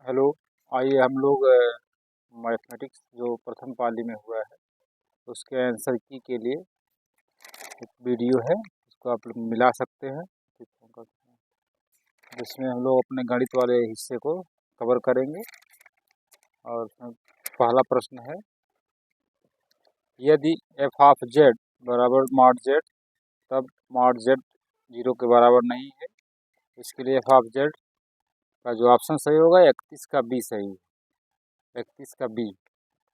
Hello. आइए हम लोग मैथमेटिक्स जो प्रथम पाली में हुआ है उसके आंसर की के लिए एक वीडियो है, उसको आप लोग मिला सकते हैं, जिसमें हम लोग अपने गणित वाले हिस्से को कवर करेंगे। और पहला प्रश्न है, यदि एफ ऑफ जेड बराबर मॉड जेड तब मॉड जेड 0 के बराबर नहीं है। इसके लिए एफ ऑफ जेड का जो ऑप्शन सही होगा 31 का बी सही है। 31 का बी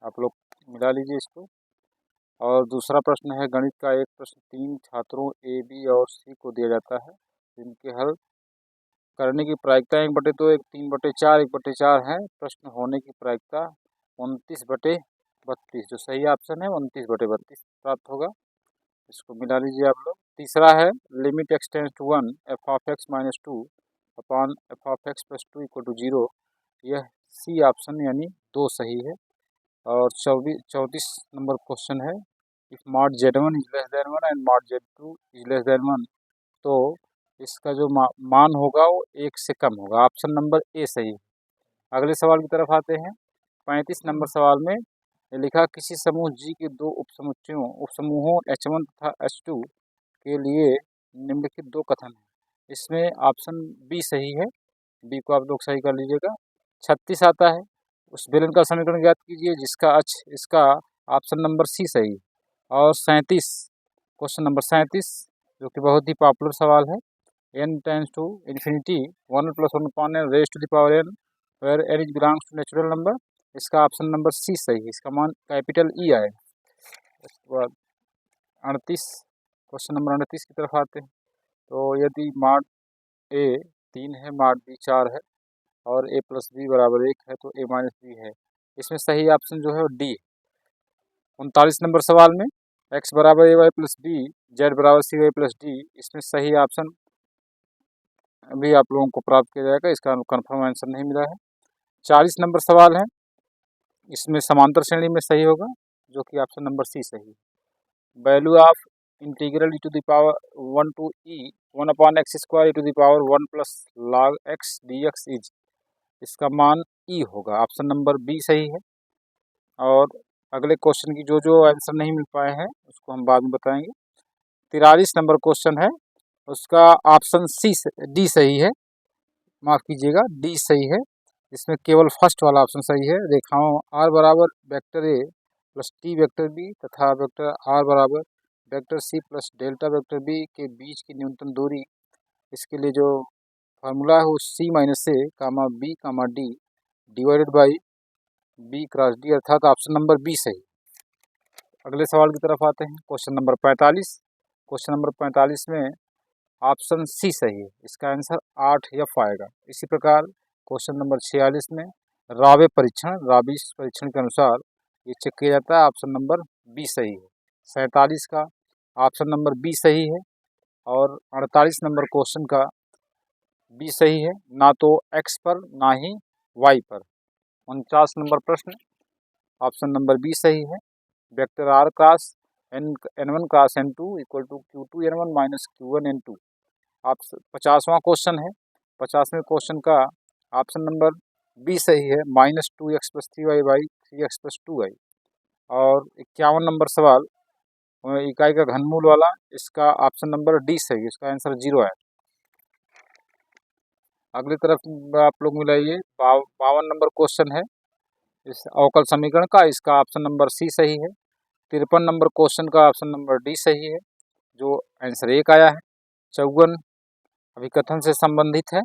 आप लोग मिला लीजिए इसको। और दूसरा प्रश्न है, गणित का एक प्रश्न 3 छात्रों ए बी और सी को दिया जाता है, जिनके हल करने की प्रायिकता 1/2, 1/3, 1/4 है। प्रश्न होने की प्रायिकता 29/32, जो सही ऑप्शन है 29/32 प्राप्त होगा। इसको मिला लीजिए आप लोग। तीसरा है, limit X tends to 1 F of X minus 2 upon F of X plus 2 equal to 0। यह सी ऑप्शन यानी 2 सही है। और 34 नंबर क्वेश्चन है, if mod Z1 is less than 1 and mod Z2 is less than 1, तो इसका जो मान होगा वो 1 से कम होगा। ऑप्शन नंबर ए सही है। अगले सवाल की तरफ आते हैं। 35 नंबर सवाल में ये लिखा, किसी समूह जी के दो उपसमूहों H1 तथा H2 के लिए निम्नलिखित दो कथन हैं। इसमें ऑप्शन बी सही है, बी को आप लोग सही कर लीजिएगा। 36 आता है, उस बेलन का समीकरण ज्ञात कीजिए जिसका अक्ष, इसका ऑप्शन नंबर सी सही है। और 37 क्वेश्चन नंबर 37 जो कि बहुत ही पॉपुलर सवाल है, n tends to infinity 1 + 1 upon n raise to the power n where n is belongs to natural number. इसका ऑप्शन नंबर सी सही है, इसका मान कैपिटल ई आएगा। उसके बाद 38 क्वेश्चन नंबर 38 की तरफ आते हैं। तो यदि मॉड ए 3 है, मॉड बी 4 है और a + b = 1 है, तो a - b है। इसमें सही ऑप्शन जो है वो डी है। 39 नंबर सवाल में x = ay + b, z = cy + d, इसमें सही ऑप्शन भी आप लोगों को प्राप्त किया जाएगा, इसका कन्फर्म आंसर नहीं मिला है। 40 नंबर सवाल है, इसमें समांतर श्रेणी में सही होगा, जो कि ऑप्शन नंबर सी सही है। Value of integral e to the power 1 to e 1/x² e to the power 1 + log x dx is, इसका मान ई होगा। ऑप्शन नंबर बी सही है। और अगले क्वेश्चन की जो आंसर नहीं मिल पाए हैं उसको हम बाद में बताएंगे। 43 नंबर क्वेश्चन है, उसका ऑप्शन सी डी सही है, माफ़ कीजिएगा डी सही है। इसमें केवल फर्स्ट वाला ऑप्शन सही है। रेखाओं r बराबर vector A plus T vector B तथा वेक्टर r बराबर vector C plus delta vector B के बीच की न्यूनतम दूरी, इसके लिए जो फार्मूला है वो C minus A comma B comma D divided by B cross D, अर्थात ऑप्शन नंबर बी सही। अगले सवाल की तरफ आते हैं। Question number 45। क्वेश्चन नंबर 45 में ऑप्शन सी सही है, इसका आंसर 8F आएगा। इसी प्रकार क्वेश्चन नंबर 46 में राबिस परीक्षण के अनुसार ये चेक किया जाता है, ऑप्शन नंबर बी सही है। 47 का ऑप्शन नंबर बी सही है। और 48 नंबर क्वेश्चन का बी सही है, ना तो एक्स पर ना ही वाई पर। 49 नंबर प्रश्न, ऑप्शन नंबर बी सही है। Vector r cross n1 cross n2 equal to q2n1 minus q1n2। आप 50वां क्वेश्चन है। 50वें क्वेश्चन का ऑप्शन नंबर बी सही है, -2x + 3y by 3x + 2y। और 51 नंबर सवाल, इकाई का घनमूल वाला, इसका ऑप्शन नंबर डी सही है, इसका आंसर 0 है। अगली तरफ आप लोग मिलाइए। 52 नंबर क्वेश्चन है इस अवकल समीकरण का, इसका ऑप्शन नंबर सी सही है। 53 नंबर क्वेश्चन का ऑप्शन नंबर डी सही है, जो आंसर 1 आया है। 54 अभिकथन से संबंधित है,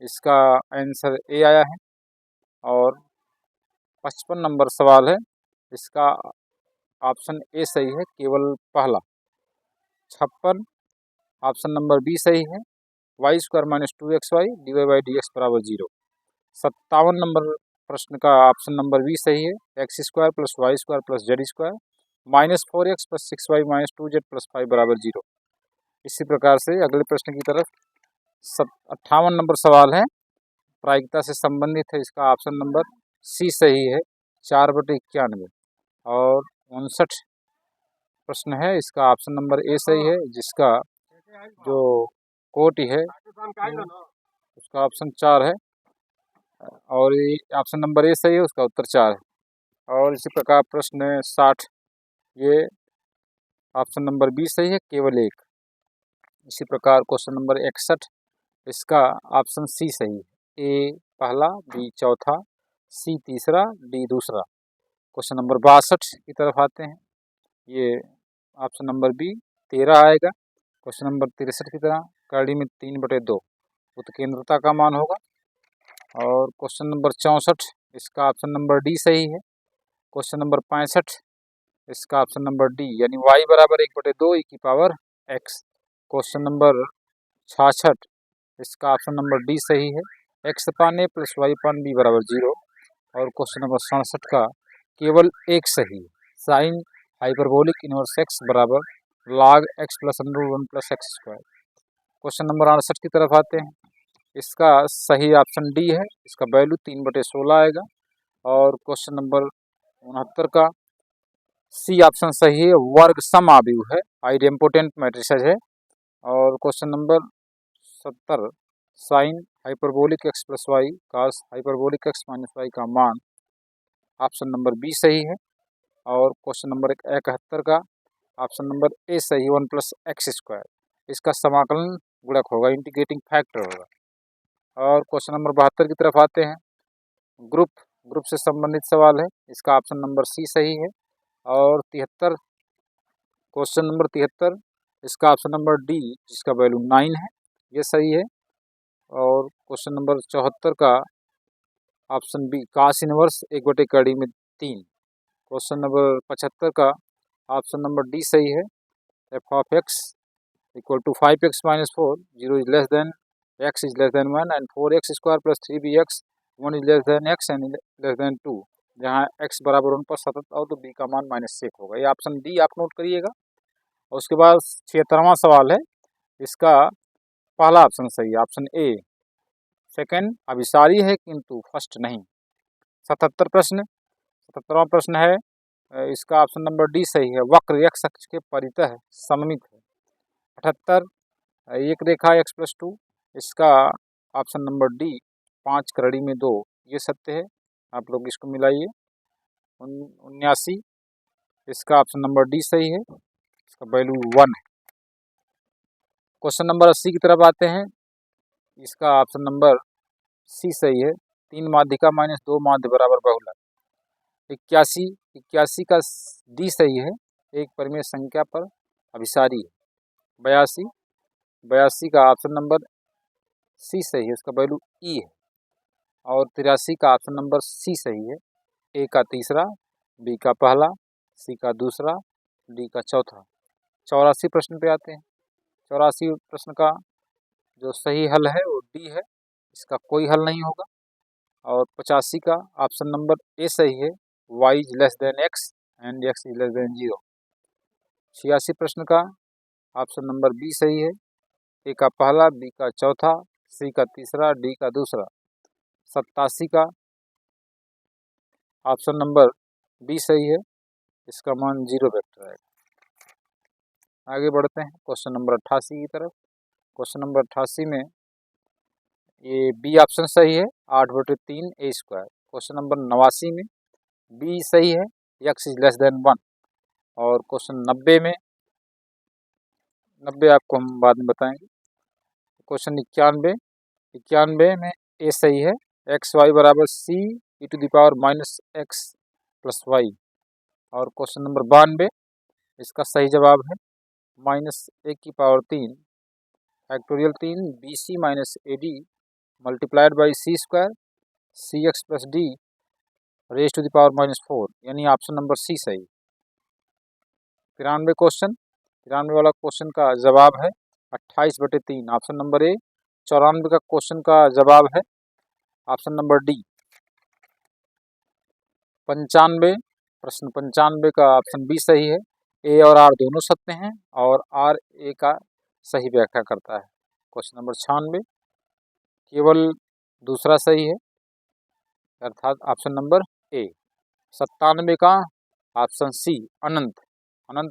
इसका आंसर ए आया है। और 55 नंबर सवाल है, इसका ऑप्शन ए सही है, केवल पहला। 56 ऑप्शन नंबर बी सही है, y² - 2xy dy/dx = 0। 57 नंबर प्रश्न का ऑप्शन नंबर बी सही है, x² + y² + z² -4x + 6y - 2z + 5 = 0। इसी प्रकार से अगले प्रश्न की तरफ 58 नंबर सवाल है, प्रायिकता से संबंधित है, इसका ऑप्शन नंबर सी सही है, 4/91। और 59 प्रश्न है, इसका ऑप्शन नंबर ए सही है, जिसका जो कोटि है उसका ऑप्शन 4 है। और ये ऑप्शन नंबर ए सही है, उसका उत्तर 4 है। और इसी प्रकार प्रश्न 60, ये ऑप्शन नंबर बी सही है, केवल एक। इसी प्रकार क्वेश्चन नंबर 61, इसका ऑप्शन सी सही है। ए पहला, बी चौथा, सी तीसरा, डी दूसरा। क्वेश्चन नंबर 62 की तरफ आते हैं। ये ऑप्शन नंबर बी 13 आएगा। क्वेश्चन नंबर 63 की तरह कड़ी में 3/2 उत्केंद्रता का मान होगा। और क्वेश्चन नंबर 64, इसका ऑप्शन नंबर डी सही है। क्वेश्चन नंबर 65, इसका ऑप्शन नंबर डी यानी y बराबर 1/2 e की पावर x। क्वेश्चन नंबर 66, इसका ऑप्शन नंबर डी सही है, x upon a plus y upon b बराबर 0। और क्वेश्चन नंबर 67 का केवल एक सही है, साइन हाइपरबोलिक इनवर्स x बराबर log x plus √1 plus x square. Question number 68 की तरफ आते हैं। इसका सही ऑप्शन डी है, इसका वैल्यू 3/16 आएगा। और क्वेश्चन नंबर 69 का सी ऑप्शन सही है, वर्ग समआव्यूह है, आइडेम्पोटेंट मैट्रिसेस है। और question number 70, sine hyperbolic x plus Y cos hyperbolic x minus Y का मान ऑप्शन नंबर बी सही है। और क्वेश्चन नंबर 71 का ऑप्शन नंबर ए सही, 1 प्लस एक्स स्क्वायर, इसका समाकलन गुणक होगा, इंटीग्रेटिंग फैक्टर होगा। और क्वेश्चन नंबर 72 की तरफ आते हैं। ग्रुप से संबंधित सवाल है, इसका ऑप्शन नंबर सी सही है। और 73, क्वेश्चन नंबर 73, इसका ऑप्शन नंबर डी जिसका वैल्यू 9 है, ये सही है। और क्वेश्चन नंबर 74 का ऑप्शन बी कास इनवर्स 1/3 में 3। क्वेश्चन नंबर 75 का ऑप्शन नंबर डी सही है, F of X equal to 5x minus 4, 0 is less than x is less than 1 and 4x square plus 3bx 1 is less than x and less than 2, जहाँ x बराबर 1 पर सतत हो तो b का मान -1 होगा। ये ऑप्शन डी आप नोट करिएगा। और उसके बाद 76वां सवाल है, इसका पहला ऑप्शन सही है, ऑप्शन ए। सेकंड अभिसारी है किंतु फर्स्ट नहीं। 77वां प्रश्न है, इसका ऑप्शन नंबर डी सही है, वक्र x अक्ष के परितः सममित है। 78, एक रेखा x प्लस 2, इसका ऑप्शन नंबर डी 5 कड़ी में 2, ये सत्य है, आप लोग इसको मिलाइए। 79, इसका ऑप्शन नंबर डी सही है, इसका वैल्यू 1 है। क्वेश्चन नंबर 80 की तरफ आते हैं। इसका ऑप्शन नंबर सी सही है, 3 माध्यिका माइनस 2 माध्य बराबर बहुलक। 81 का डी सही है, एक परिमेय संख्या पर अभिसारी है। 82 का ऑप्शन नंबर सी सही है, इसका वैल्यू ई है। और 83 का ऑप्शन नंबर सी सही है, ए का तीसरा, बी का पहला, सी का दूसरा, डी का चौथा। 84 प्रश्न पे आते हैं। 84 प्रश्न का जो सही हल है वो डी है, इसका कोई हल नहीं होगा। और 85 का ऑप्शन नंबर ए सही है, y is less than x and x is less then 0। 86 प्रश्न का ऑप्शन नंबर बी सही है, ए का पहला, बी का चौथा, सी का तीसरा, डी का दूसरा। 87 का ऑप्शन नंबर बी सही है, इसका मान 0 वेक्टर है। आगे बढ़ते हैं क्वेश्चन नंबर 88 की तरफ। क्वेश्चन नंबर 88 में ये बी ऑप्शन सही है, 8/3 ए स्क्वायर। क्वेश्चन नंबर 89 में बी सही है, x इज लेस देन 1। और क्वेश्चन 90 आपको हम बाद में बताएंगे। क्वेश्चन 91 में ए सही है, एक्स वाई बराबर C E to the power -x plus Y. और क्वेश्चन नंबर 92, इसका सही जवाब है -1 की power 3 factorial 3 B C minus A D multiplied by C square C X plus D raise to the power -4, यानी option number C सही। 93 वाला question का जवाब है 28/3, ऑप्शन नंबर ए। 94 का क्वेश्चन का जवाब है ऑप्शन नंबर डी। 95 का ऑप्शन बी सही है, ए और आर दोनों सत्य हैं और आर ए का सही व्याख्या करता है। क्वेश्चन नंबर 96 केवल दूसरा सही है, अर्थात ऑप्शन नंबर ए। 97 का ऑप्शन सी अनंत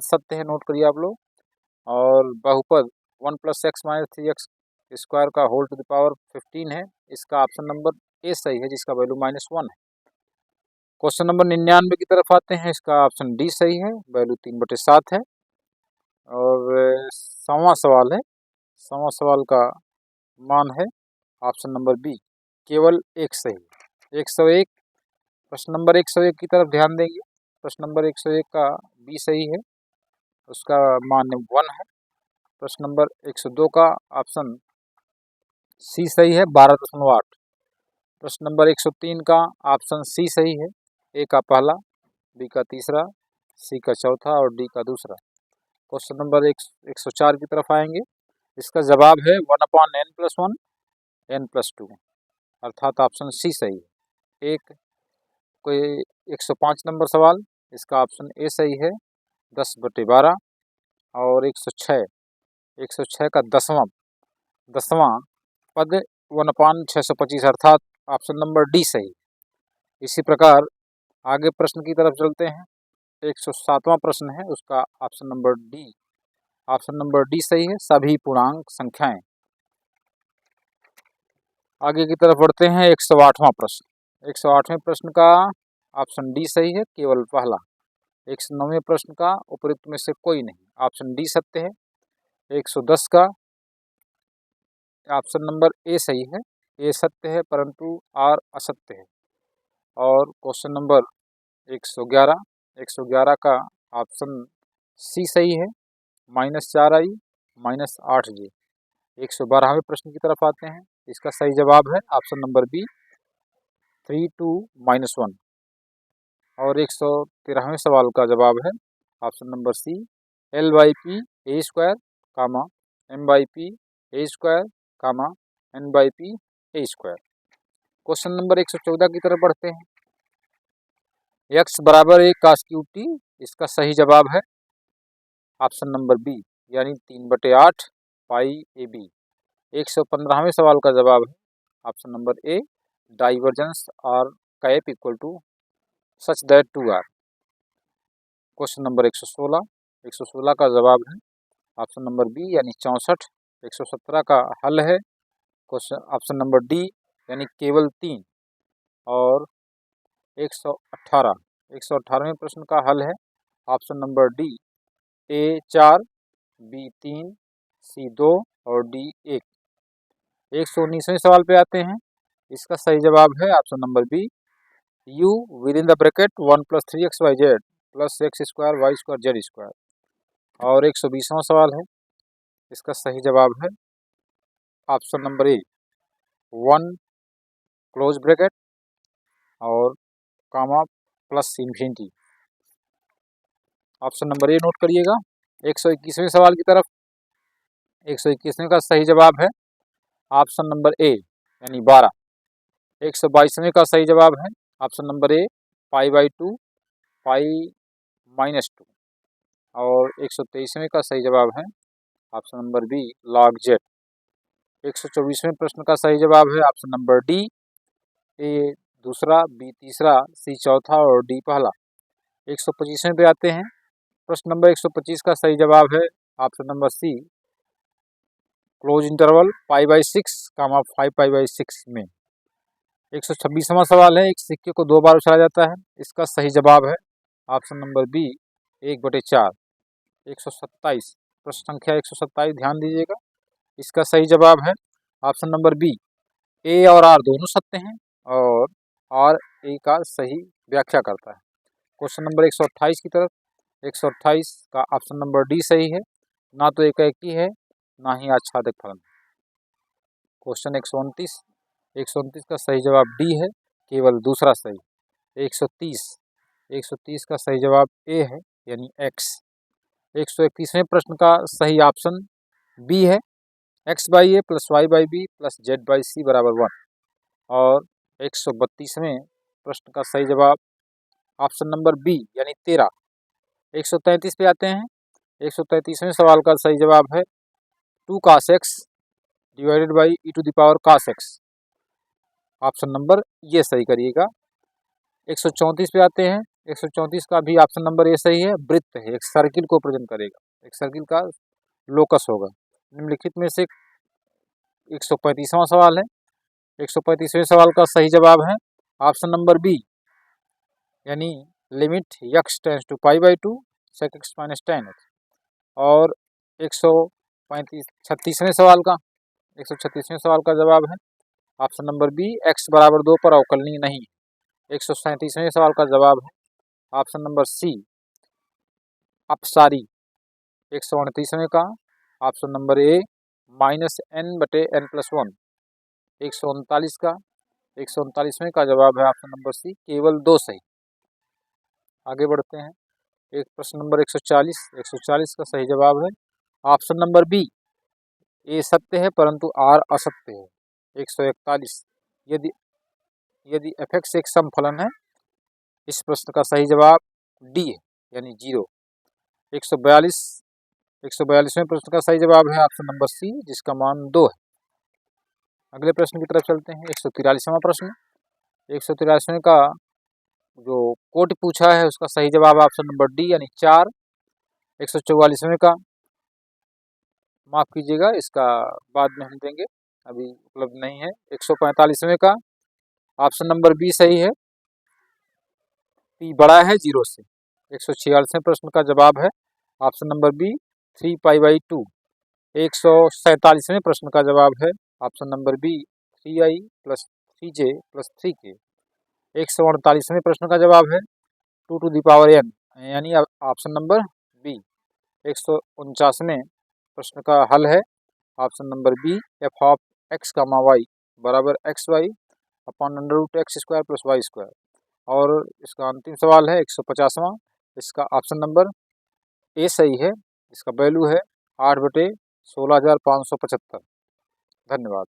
सत्य है, नोट करिए आप लोग। और बहुपद 1 + x - 3x स्क्वायर का होल टू द पावर 15 है। इसका ऑप्शन नंबर ए सही है, जिसका वैल्यू -1 है। क्वेश्चन नंबर 99 की तरफ आते हैं। इसका ऑप्शन डी सही है, वैल्यू 3/7 है। और 100वां सवाल है। 100वां सवाल का मान है ऑप्शन नंबर बी, केवल एक सही। 101, प्रश्न नंबर 101 की तरफ ध्यान देंगे। प्रश्न नंबर 101 का बी सही है, उसका मान 1 है। प्रश्न नंबर 102 का ऑप्शन सी सही है, 12.8। प्रश्न नंबर 103 का ऑप्शन सी सही है, ए का पहला, बी का तीसरा, सी का चौथा और डी का दूसरा। क्वेश्चन नंबर 104 की तरफ आएंगे। इसका जवाब है 1/n+1 n+2, अर्थात ऑप्शन सी सही है। एक कोई 105 नंबर सवाल, इसका ऑप्शन ए सही है, 10/12। और 106 का 10वां पद 1/625, अर्थात ऑप्शन नंबर डी सही। इसी प्रकार आगे प्रश्न की तरफ चलते हैं। 107वां प्रश्न है, उसका ऑप्शन नंबर डी सही है, सभी पूर्णांक संख्याएं। आगे की तरफ बढ़ते हैं। 108वां प्रश्न। 108वें प्रश्न का ऑप्शन डी सही है, केवल पहला। 109वें प्रश्न का उपयुक्त में से कोई नहीं, ऑप्शन डी सत्य है। 110 का ऑप्शन नंबर ए सही है, ए सत्य है परंतु आर असत्य है। और क्वेश्चन नंबर 111 का ऑप्शन सी सही है, -4i -8j। 112वें प्रश्न की तरफ आते हैं। इसका सही जवाब है ऑप्शन नंबर बी, 3 2 -1। और 113वें सवाल का जवाब है option number C, L/P A² M/P A² N/P A²। Question number 114 की तरफ बढ़ते हैं। x = a cos q t, इसका सही जवाब है ऑप्शन नंबर बी, यानी 3/8 पाई AB। 115वें सवाल का जवाब है ऑप्शन नंबर ए, डाइवर्जेंस और cap equal to such that 2r। Question number 116 का जवाब है ऑप्शन नंबर बी, यानी 64। 117 का हल है क्वेश्चन ऑप्शन नंबर डी, यानी केवल 3। और 118वें प्रश्न का हल है option number D, A4 B3 C2 और D1। 119वें सवाल पे आते हैं। इसका सही जवाब है option number B, u within the bracket 1 + 3xyz + x² y² z²। और 120वां सवाल है। इसका सही जवाब है ऑप्शन नंबर ए, 1 क्लोज ब्रैकेट और कामा +∞। ऑप्शन नंबर ए नोट करिएगा। 121वें सवाल की तरफ। 121वें का सही जवाब है ऑप्शन नंबर ए, यानी 12। 122वें का सही जवाब है ऑप्शन नंबर ए, π/2 π-2। और 123वें का सही जवाब है option number B, log z। 124वें प्रश्न का सही जवाब है ऑप्शन नंबर डी, ए दूसरा, बी तीसरा, सी चौथा और डी पहला। 125वें पे आते हैं। प्रश्न नंबर 125 का सही जवाब है option number C, close interval π/6 5π/6 में। 126वां सवाल है। एक सिक्के को 2 बार उछाला जाता है, इसका सही जवाब है ऑप्शन नंबर बी, 1/4। 127 प्रश्न संख्या 127 ध्यान दीजिएगा। इसका सही जवाब है ऑप्शन नंबर बी, ए और आर दोनों सत्य हैं और आर ए का सही व्याख्या करता है। क्वेश्चन नंबर 128 की तरफ। 128 का ऑप्शन नंबर डी सही है, ना तो एकाएकी है ना ही आच्छादित फलन। क्वेश्चन 129 का सही जवाब डी है, केवल दूसरा सही। 130 का सही जवाब ए है, यानी एक्स। 131वें प्रश्न का सही ऑप्शन बी है, x/a + y/b + z/c = 1। और 132वें प्रश्न का सही जवाब ऑप्शन नंबर बी, यानी 13। 133 पे आते हैं। 133वें सवाल का सही जवाब है 2 cos x / e⁻ cos x। Option number ये सही करिएगा। 134 पे आते हैं। 134 का भी ऑप्शन नंबर ए सही है, वृत्त है, एक सर्किल को प्रेजेंट करेगा, एक सर्किल का लोकस होगा। निम्नलिखित में से 135वां सवाल है। 135वें सवाल का सही जवाब है ऑप्शन नंबर बी, यानी limit x tends to pi by 2 sec x minus tan x। और 136वें सवाल का 136वें सवाल का जवाब है ऑप्शन नंबर बी, x बराबर 2 पर अवकलनीय नहीं है। 137वें सवाल का जवाब है ऑप्शन नंबर सी, अपसारी। 138वें का ऑप्शन नंबर ए, -n/n+1। 139 का 139वें का जवाब है ऑप्शन नंबर सी, केवल 2 सही। आगे बढ़ते हैं। एक प्रश्न नंबर 140 का सही जवाब है ऑप्शन नंबर बी, ए सत्य है परंतु आर असत्य है। 141, यदि f(x) एक समफलन है। इस प्रश्न का सही जवाब डी है, यानी 0। 142वें प्रश्न का सही जवाब है ऑप्शन नंबर सी, जिसका मान 2 है। अगले प्रश्न की तरफ चलते हैं। 143वां प्रश्न। 143वें का जो कोट पूछा है उसका सही जवाब ऑप्शन नंबर डी, यानी 4। 144वें का माफ कीजिएगा, इसका बाद में हम देंगे, अभी उपलब्ध नहीं है। 145वें का ऑप्शन नंबर बी सही है, p बड़ा है 0 से। 146वें प्रश्न का जवाब है ऑप्शन नंबर बी, 3π/2। 147वें प्रश्न का जवाब है option number B, 3i + 3j + 3k। 148वें प्रश्न का जवाब है 2n, यानी ऑप्शन नंबर बी। 149वें प्रश्न का हल है option number B, f(x, y) बराबर xy अपॉन √x² + y²। और इसका अंतिम सवाल है 150वां। इसका ऑप्शन नंबर ए सही है। इसका वैल्यू है 8/16,575। धन्यवाद।